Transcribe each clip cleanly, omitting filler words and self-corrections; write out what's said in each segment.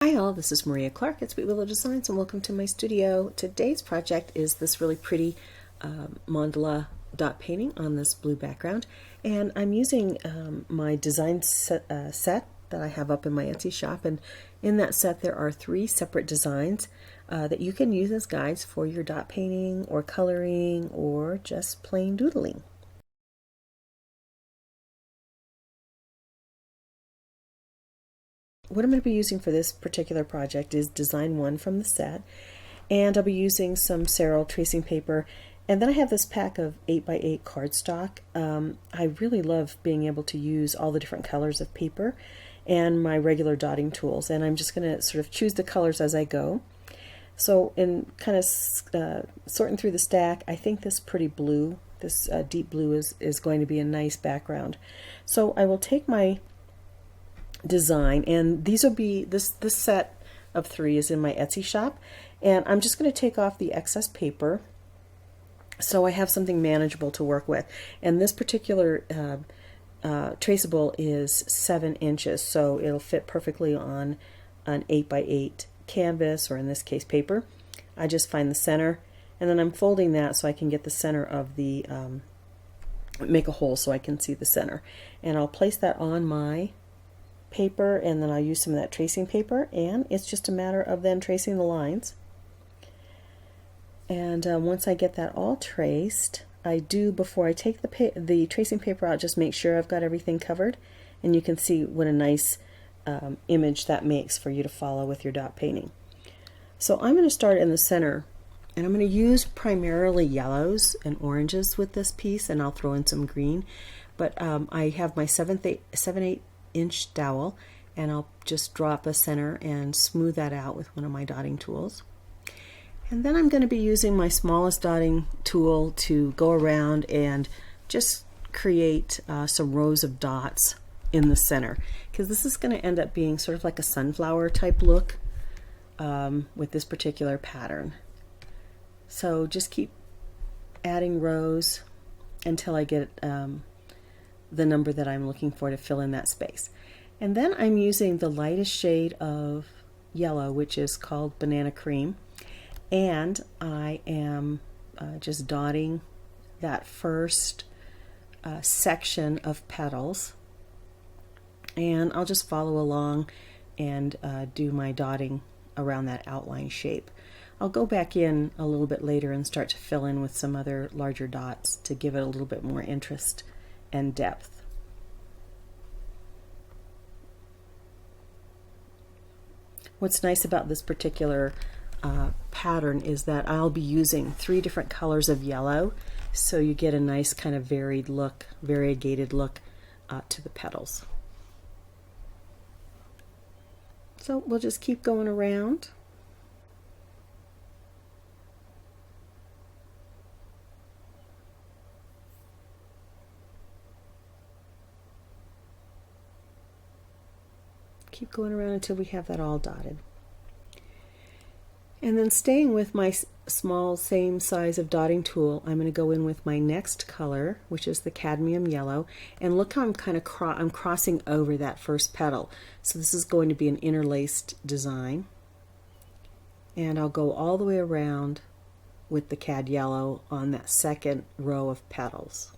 Hi all, this is Maria Clark at Sweet Willow Designs and welcome to my studio. Today's project is this really pretty mandala dot painting on this blue background, and I'm using my design set that I have up in my Etsy shop, and in that set there are 3 separate designs that you can use as guides for your dot painting or coloring or just plain doodling. What I'm going to be using for this particular project is design 1 from the set, and I'll be using some ceral tracing paper, and then I have this pack of 8x8 cardstock. I really love being able to use all the different colors of paper and my regular dotting tools, and I'm just going to sort of choose the colors as I go. So in kind of sorting through the stack, I think this pretty blue, this deep blue is going to be a nice background. So I will take my design, and these will be this set of 3 is in my Etsy shop, and I'm just going to take off the excess paper so I have something manageable to work with. And this particular traceable is 7 inches, so it'll fit perfectly on an 8x8 canvas, or in this case paper. I just find the center, and then I'm folding that so I can get the center of the make a hole so I can see the center, and I'll place that on my paper, and then I'll use some of that tracing paper, and it's just a matter of then tracing the lines. And once I get that all traced, I do, before I take the tracing paper out, just make sure I've got everything covered, and you can see what a nice image that makes for you to follow with your dot painting. So I'm going to start in the center, and I'm going to use primarily yellows and oranges with this piece, and I'll throw in some green, but I have my 7/8 inch dowel, and I'll just draw up a center and smooth that out with one of my dotting tools. And then I'm going to be using my smallest dotting tool to go around and just create some rows of dots in the center, because this is going to end up being sort of like a sunflower type look with this particular pattern. So just keep adding rows until I get the number that I'm looking for to fill in that space. And then I'm using the lightest shade of yellow, which is called Banana Cream, and I am just dotting that first section of petals, and I'll just follow along and do my dotting around that outline shape. I'll go back in a little bit later and start to fill in with some other larger dots to give it a little bit more interest and depth. What's nice about this particular pattern is that I'll be using 3 different colors of yellow, so you get a nice kind of variegated look to the petals. So we'll just keep going around. Keep going around until we have that all dotted. And then, staying with my small same size of dotting tool, I'm going to go in with my next color, which is the cadmium yellow, and look how I'm kind of I'm crossing over that first petal. So this is going to be an interlaced design, and I'll go all the way around with the cad yellow on that second row of petals.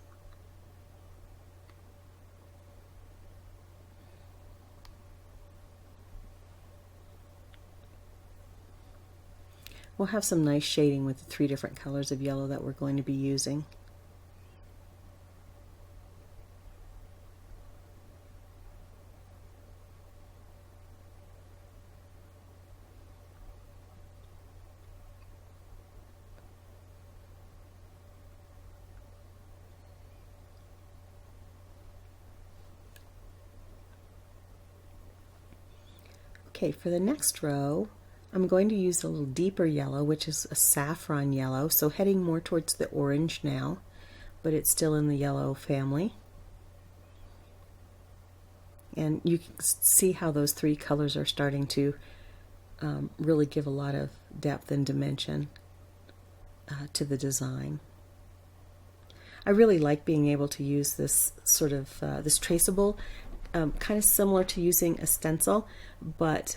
We'll have some nice shading with the 3 different colors of yellow that we're going to be using. Okay, for the next row, I'm going to use a little deeper yellow, which is a saffron yellow, so heading more towards the orange now, but it's still in the yellow family. And you can see how those 3 colors are starting to really give a lot of depth and dimension to the design. I really like being able to use this sort of this traceable, kind of similar to using a stencil, but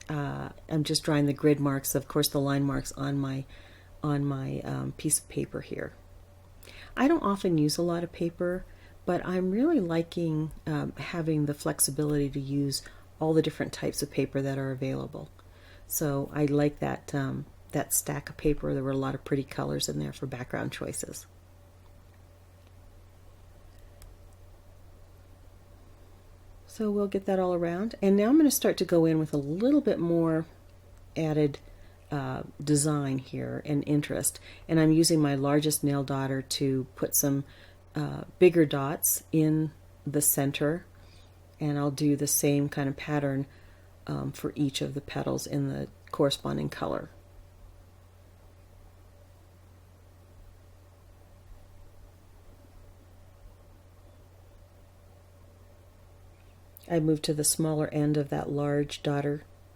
I'm just drawing the grid marks, of course the line marks on my piece of paper here. I don't often use a lot of paper, but I'm really liking having the flexibility to use all the different types of paper that are available. So I like that, that stack of paper. There were a lot of pretty colors in there for background choices. So we'll get that all around. And now I'm going to start to go in with a little bit more added design here and interest. And I'm using my largest nail daughter to put some bigger dots in the center. And I'll do the same kind of pattern for each of the petals in the corresponding color. I moved to the smaller end of that large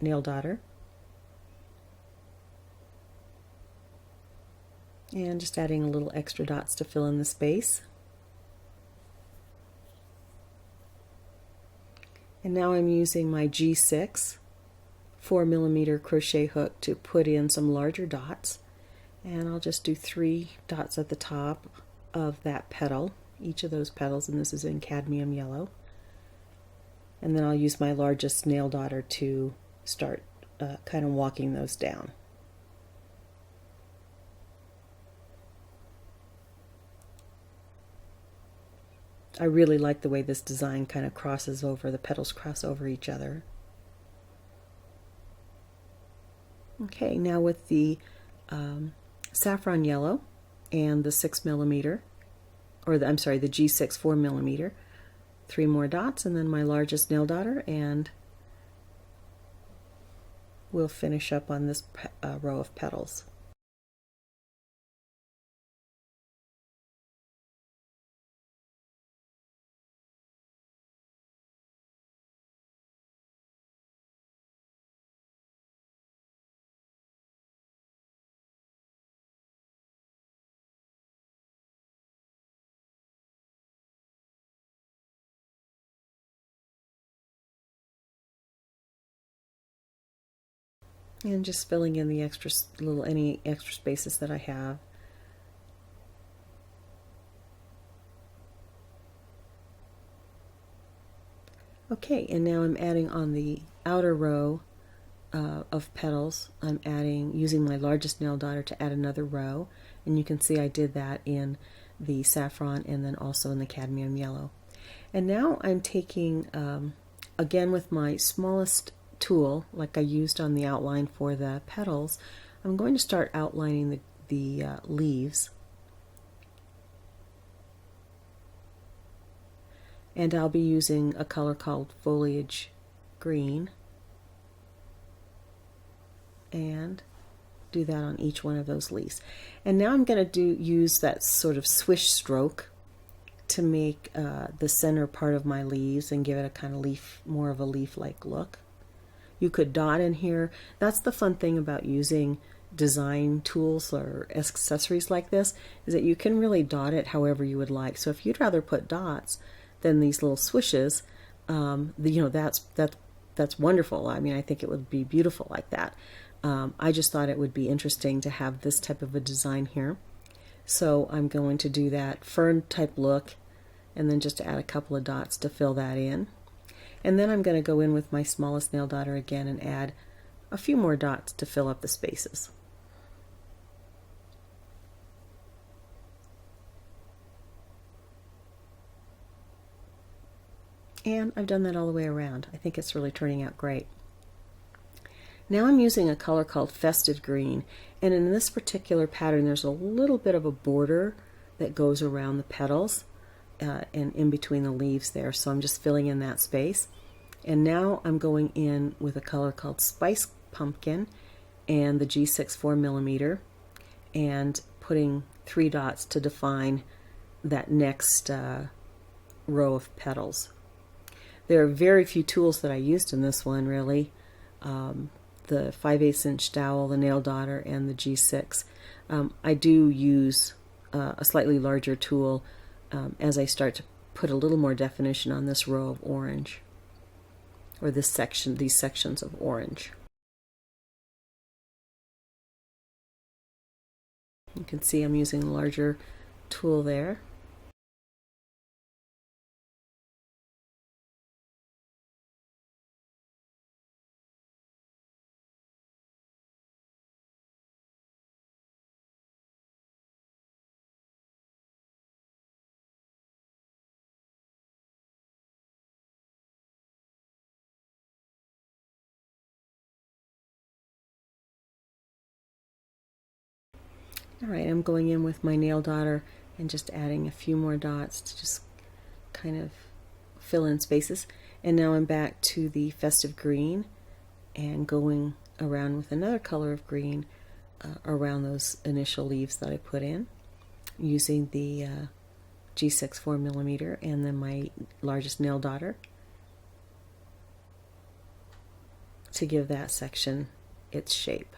nail daughter. And just adding a little extra dots to fill in the space. And now I'm using my G6 4mm crochet hook to put in some larger dots. And I'll just do 3 dots at the top of that petal, each of those petals, and this is in cadmium yellow. And then I'll use my largest nail daughter to start kind of walking those down. I really like the way this design kind of crosses over, the petals cross over each other. Okay, now with the saffron yellow and the 6mm, or the G6 4mm, 3 more dots, and then my largest nail daughter, and we'll finish up on this row of petals. And just filling in the any extra spaces that I have. Okay, and now I'm adding on the outer row of petals. I'm using my largest nail daughter to add another row, and you can see I did that in the saffron and then also in the cadmium yellow. And now I'm taking, again with my smallest tool, like I used on the outline for the petals, I'm going to start outlining the leaves. And I'll be using a color called Foliage Green, and do that on each one of those leaves. And now I'm going to use that sort of swish stroke to make the center part of my leaves and give it a kind of more of a leaf-like look. You could dot in here. That's the fun thing about using design tools or accessories like this, is that you can really dot it however you would like. So if you'd rather put dots than these little swishes, that's wonderful. I mean, I think it would be beautiful like that. I just thought it would be interesting to have this type of a design here. So I'm going to do that fern type look, and then just add a couple of dots to fill that in. And then I'm going to go in with my smallest nail daughter again and add a few more dots to fill up the spaces. And I've done that all the way around. I think it's really turning out great. Now I'm using a color called Festive Green, and in this particular pattern there's a little bit of a border that goes around the petals and in between the leaves there, so I'm just filling in that space. And now I'm going in with a color called Spice Pumpkin and the G6 4mm, and putting 3 dots to define that next row of petals. There are very few tools that I used in this one, really. The 5/8 inch dowel, the nail daughter, and the G6. I do use a slightly larger tool as I start to put a little more definition on this row of orange, or these sections of orange. You can see I'm using a larger tool there. Alright, I'm going in with my nail dotter and just adding a few more dots to just kind of fill in spaces. And now I'm back to the Festive green and going around with another color of green around those initial leaves that I put in, using the G6 4mm and then my largest nail dotter to give that section its shape.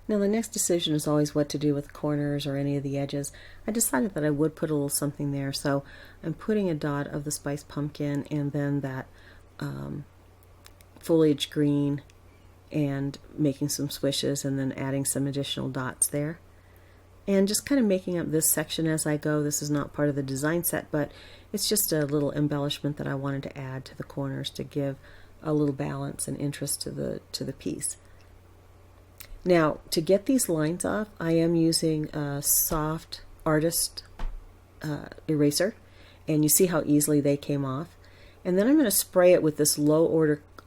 Now the next decision is always what to do with the corners or any of the edges. I decided that I would put a little something there, so I'm putting a dot of the spiced pumpkin and then that foliage green and making some swishes and then adding some additional dots there. And just kind of making up this section as I go. This is not part of the design set, but it's just a little embellishment that I wanted to add to the corners to give a little balance and interest to the piece. Now, to get these lines off, I am using a soft artist eraser, and you see how easily they came off. And then I'm going to spray it with this low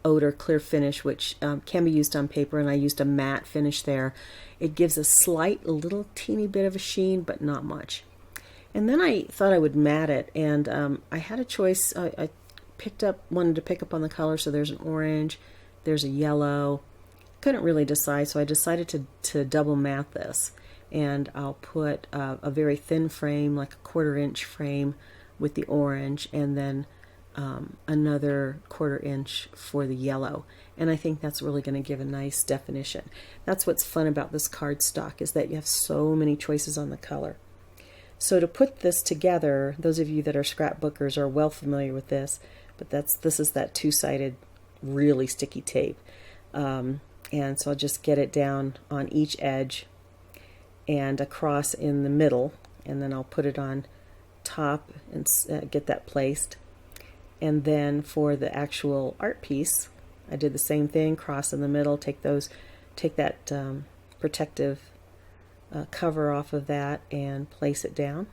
odor clear finish, which can be used on paper, and I used a matte finish there. It gives a slight, little teeny bit of a sheen, but not much. And then I thought I would matte it, and I had a choice. I wanted to pick up on the color, so there's an orange, there's a yellow. Couldn't really decide, so I decided to double matte this, and I'll put a very thin frame, like a 1/4 inch frame with the orange, and then another 1/4 inch for the yellow, and I think that's really going to give a nice definition. That's what's fun about this cardstock, is that you have so many choices on the color. So to put this together, those of you that are scrapbookers are well familiar with this, but this is that two-sided really sticky tape. And so I'll just get it down on each edge and across in the middle, and then I'll put it on top and get that placed. And then for the actual art piece, I did the same thing, cross in the middle, take that protective cover off of that and place it down.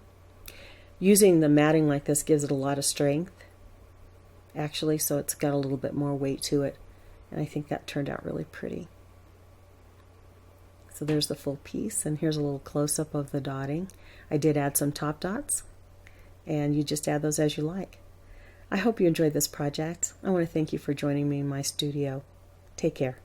Using the matting like this gives it a lot of strength, actually, so it's got a little bit more weight to it. And I think that turned out really pretty. So there's the full piece, and here's a little close-up of the dotting. I did add some top dots, and you just add those as you like. I hope you enjoyed this project. I want to thank you for joining me in my studio. Take care.